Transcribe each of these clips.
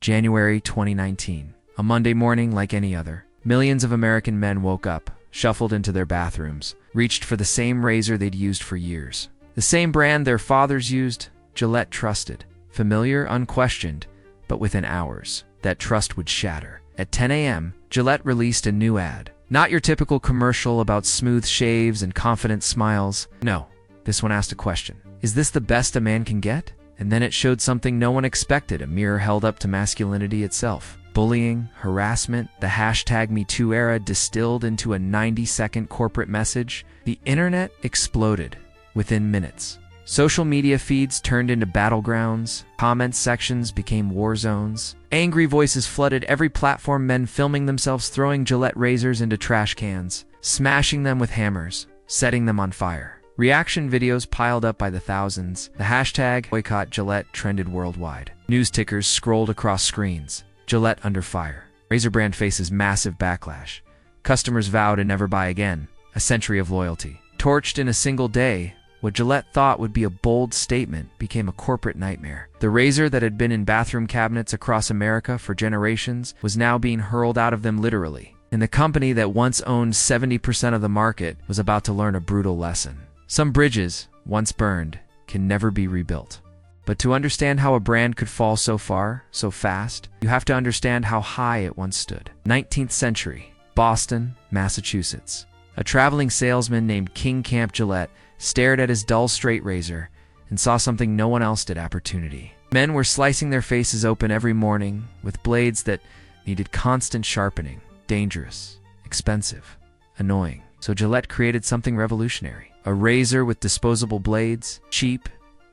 January 2019. A Monday morning like any other. Millions of American men woke up, shuffled into their bathrooms, reached for the same razor they'd used for years. The same brand their fathers used, Gillette trusted. Familiar, unquestioned, but within hours, that trust would shatter. At 10 a.m., Gillette released a new ad. Not your typical commercial about smooth shaves and confident smiles. No, this one asked a question. Is this the best a man can get? And then it showed something no one expected, a mirror held up to masculinity itself. Bullying, harassment, the hashtag #MeToo era distilled into a 90-second corporate message. The internet exploded within minutes. Social media feeds turned into battlegrounds. Comment sections became war zones. Angry voices flooded every platform, men filming themselves throwing Gillette razors into trash cans, smashing them with hammers, setting them on fire. Reaction videos piled up by the thousands. The hashtag boycott Gillette trended worldwide. News tickers scrolled across screens. Gillette under fire. Razor brand faces massive backlash. Customers vow to never buy again. A century of loyalty. Torched in a single day, what Gillette thought would be a bold statement became a corporate nightmare. The razor that had been in bathroom cabinets across America for generations was now being hurled out of them literally. And the company that once owned 70% of the market was about to learn a brutal lesson. Some bridges, once burned, can never be rebuilt. But to understand how a brand could fall so far, so fast, you have to understand how high it once stood. 19th century, Boston, Massachusetts. A traveling salesman named King Camp Gillette stared at his dull straight razor and saw something no one else did: opportunity. Men were slicing their faces open every morning with blades that needed constant sharpening. Dangerous, expensive, annoying. So Gillette created something revolutionary. A razor with disposable blades, cheap,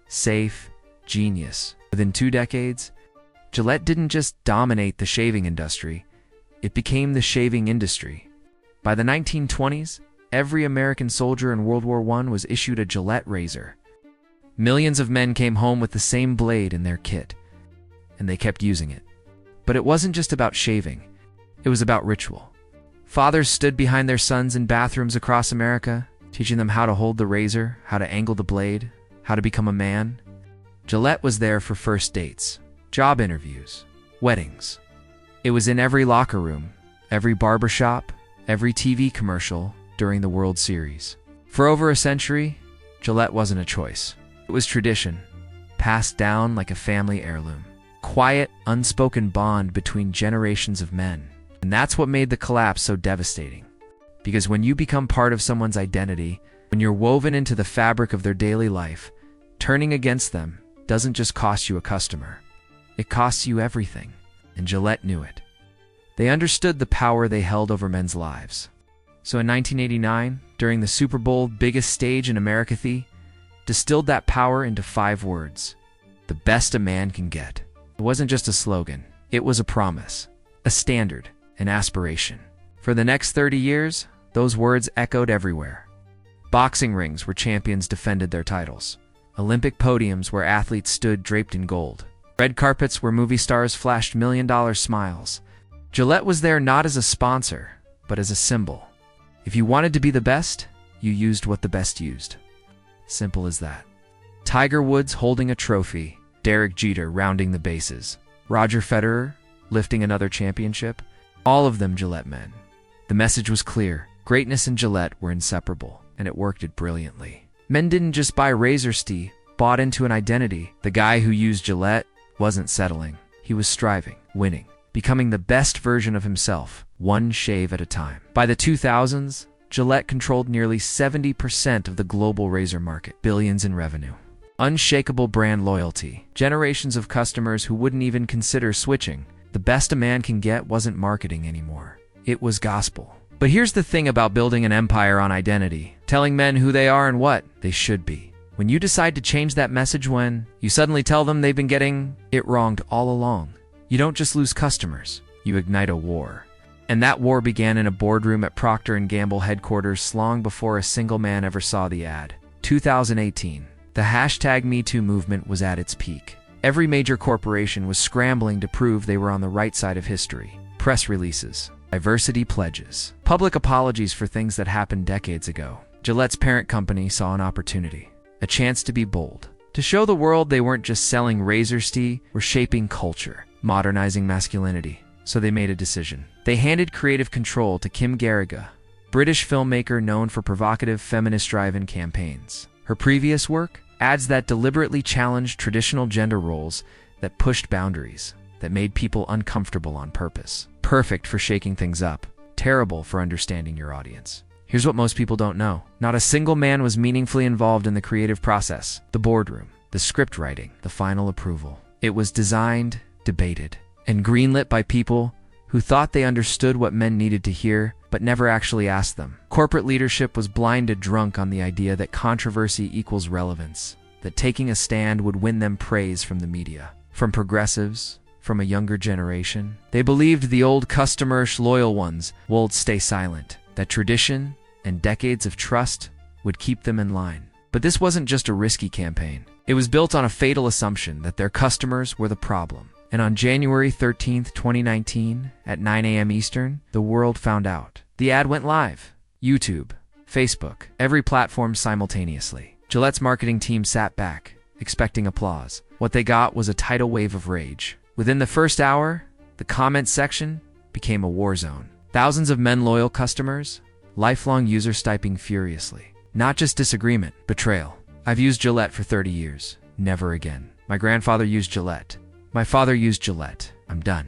safe, genius. Within 2 decades, Gillette didn't just dominate the shaving industry, it became the shaving industry. By the 1920s, every American soldier in World War I was issued a Gillette razor. Millions of men came home with the same blade in their kit, and they kept using it. But it wasn't just about shaving, it was about ritual. Fathers stood behind their sons in bathrooms across America, teaching them how to hold the razor, how to angle the blade, how to become a man. Gillette was there for first dates, job interviews, weddings. It was in every locker room, every barbershop, every TV commercial during the World Series. For over a century, Gillette wasn't a choice. It was tradition, passed down like a family heirloom. Quiet, unspoken bond between generations of men. And that's what made the collapse so devastating. Because when you become part of someone's identity, when you're woven into the fabric of their daily life, turning against them doesn't just cost you a customer. It costs you everything. And Gillette knew it. They understood the power they held over men's lives. So in 1989, during the Super Bowl biggest stage in America, distilled that power into 5 words. The best a man can get. It wasn't just a slogan. It was a promise, a standard, an aspiration. For the next 30 years, those words echoed everywhere. Boxing rings where champions defended their titles. Olympic podiums where athletes stood draped in gold. Red carpets where movie stars flashed million-dollar smiles. Gillette was there not as a sponsor, but as a symbol. If you wanted to be the best, you used what the best used. Simple as that. Tiger Woods holding a trophy, Derek Jeter rounding the bases, Roger Federer lifting another championship, all of them Gillette men. The message was clear. Greatness and Gillette were inseparable, and it worked it brilliantly. Men didn't just buy razors, bought into an identity. The guy who used Gillette wasn't settling. He was striving, winning, becoming the best version of himself, one shave at a time. By the 2000s, Gillette controlled nearly 70% of the global razor market, billions in revenue. Unshakable brand loyalty, generations of customers who wouldn't even consider switching. The best a man can get wasn't marketing anymore. It was gospel. But here's the thing about building an empire on identity, telling men who they are and what they should be. When you decide to change that message, when you suddenly tell them they've been getting it wronged all along, you don't just lose customers, you ignite a war. And that war began in a boardroom at Procter & Gamble headquarters long before a single man ever saw the ad. 2018. The hashtag #MeToo movement was at its peak. Every major corporation was scrambling to prove they were on the right side of history. Press releases, diversity pledges, public apologies for things that happened decades ago. Gillette's parent company saw an opportunity, a chance to be bold, to show the world they weren't just selling razors, were shaping culture. modernizing masculinity. So they made a decision. They handed creative control to Kim Garriga, British filmmaker known for provocative feminist drive-in campaigns. Her previous work, ads that deliberately challenged traditional gender roles, that pushed boundaries, that made people uncomfortable on purpose. Perfect for shaking things up, terrible for understanding your audience. Here's what most people don't know. Not a single man was meaningfully involved in the creative process, the boardroom, the script writing, the final approval. It was designed, debated, and greenlit by people who thought they understood what men needed to hear, but never actually asked them. Corporate leadership was blinded drunk on the idea that controversy equals relevance, that taking a stand would win them praise from the media, from progressives, from a younger generation. They believed the old customers, loyal ones, would stay silent, that tradition and decades of trust would keep them in line. But this wasn't just a risky campaign. It was built on a fatal assumption that their customers were the problem. And on January 13, 2019, at 9 a.m. Eastern, the world found out. The ad went live. YouTube, Facebook, every platform simultaneously. Gillette's marketing team sat back, expecting applause. What they got was a tidal wave of rage. Within the first hour, the comment section became a war zone. Thousands of men loyal customers, lifelong users typing furiously. Not just disagreement, betrayal. I've used Gillette for 30 years. Never again. My grandfather used Gillette. My father used Gillette. I'm done.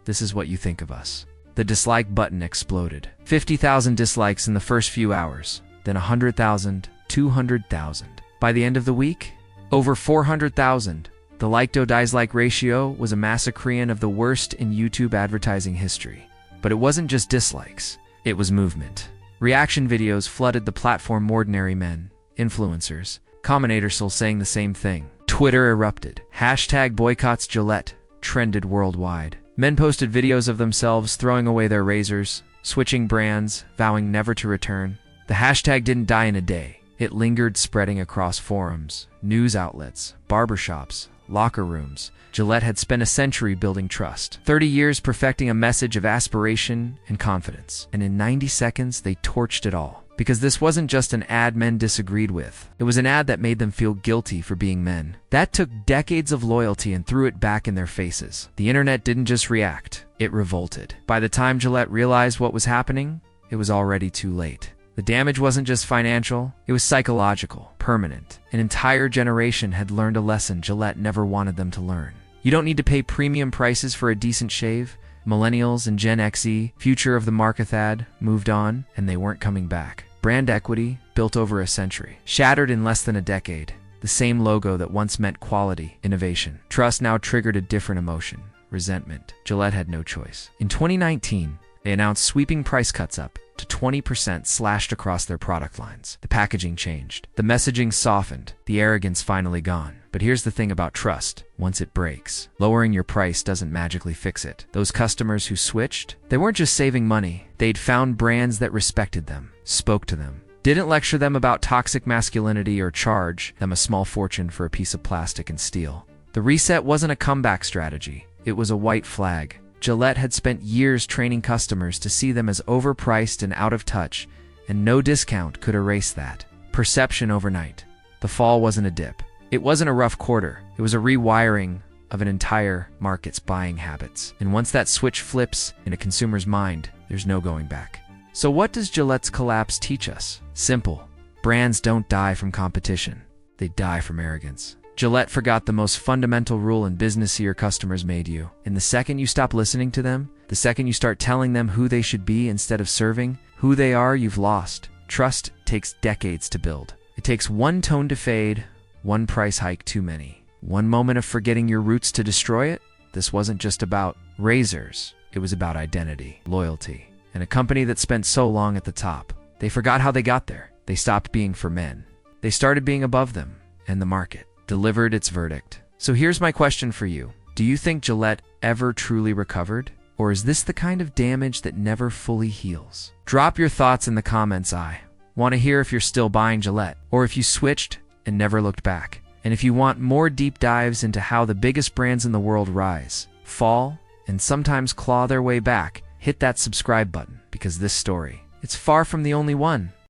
This is what you think of us. The dislike button exploded. 50,000 dislikes in the first few hours, then 100,000, 200,000. By the end of the week, over 400,000. The like-to-dislike ratio was a massacrean of the worst in YouTube advertising history. But it wasn't just dislikes, it was movement. Reaction videos flooded the platform. Ordinary men, influencers, commentators still saying the same thing. Twitter erupted. Hashtag boycotts Gillette trended worldwide. Men posted videos of themselves throwing away their razors, switching brands, vowing never to return. The hashtag didn't die in a day. It lingered, spreading across forums, news outlets, barbershops, locker rooms. Gillette had spent a century building trust, 30 years perfecting a message of aspiration and confidence. And in 90 seconds, they torched it all. Because this wasn't just an ad men disagreed with. It was an ad that made them feel guilty for being men. That took decades of loyalty and threw it back in their faces. The internet didn't just react, it revolted. By the time Gillette realized what was happening, it was already too late. The damage wasn't just financial, it was psychological, permanent. An entire generation had learned a lesson Gillette never wanted them to learn. You don't need to pay premium prices for a decent shave. Millennials and Gen XE, future of the market ad, moved on, and they weren't coming back. Brand equity, built over a century, shattered in less than a decade. The same logo that once meant quality, innovation. Trust now triggered a different emotion, resentment. Gillette had no choice. In 2019, they announced sweeping price cuts up to 20% slashed across their product lines. The packaging changed. The messaging softened. The arrogance finally gone. But here's the thing about trust. Once it breaks, lowering your price doesn't magically fix it. Those customers who switched, they weren't just saving money. They'd found brands that respected them, spoke to them, didn't lecture them about toxic masculinity or charge them a small fortune for a piece of plastic and steel. The reset wasn't a comeback strategy. It was a white flag. Gillette had spent years training customers to see them as overpriced and out of touch, and no discount could erase that. Perception overnight. The fall wasn't a dip. It wasn't a rough quarter. It was a rewiring of an entire market's buying habits. And once that switch flips in a consumer's mind, there's no going back. So what does Gillette's collapse teach us? Simple. Brands don't die from competition. They die from arrogance. Gillette forgot the most fundamental rule in business: your customers made you. And the second you stop listening to them, the second you start telling them who they should be instead of serving who they are, you've lost. Trust takes decades to build. It takes one tone to fade, one price hike too many, one moment of forgetting your roots to destroy it. This wasn't just about razors. It was about identity, loyalty, and a company that spent so long at the top. They forgot how they got there. They stopped being for men. They started being above them, and the market delivered its verdict. So here's my question for you. Do you think Gillette ever truly recovered? Or is this the kind of damage that never fully heals? Drop your thoughts in the comments. I want to hear if you're still buying Gillette, or if you switched and never looked back. And if you want more deep dives into how the biggest brands in the world rise, fall, and sometimes claw their way back, hit that subscribe button, because this story, it's far from the only one.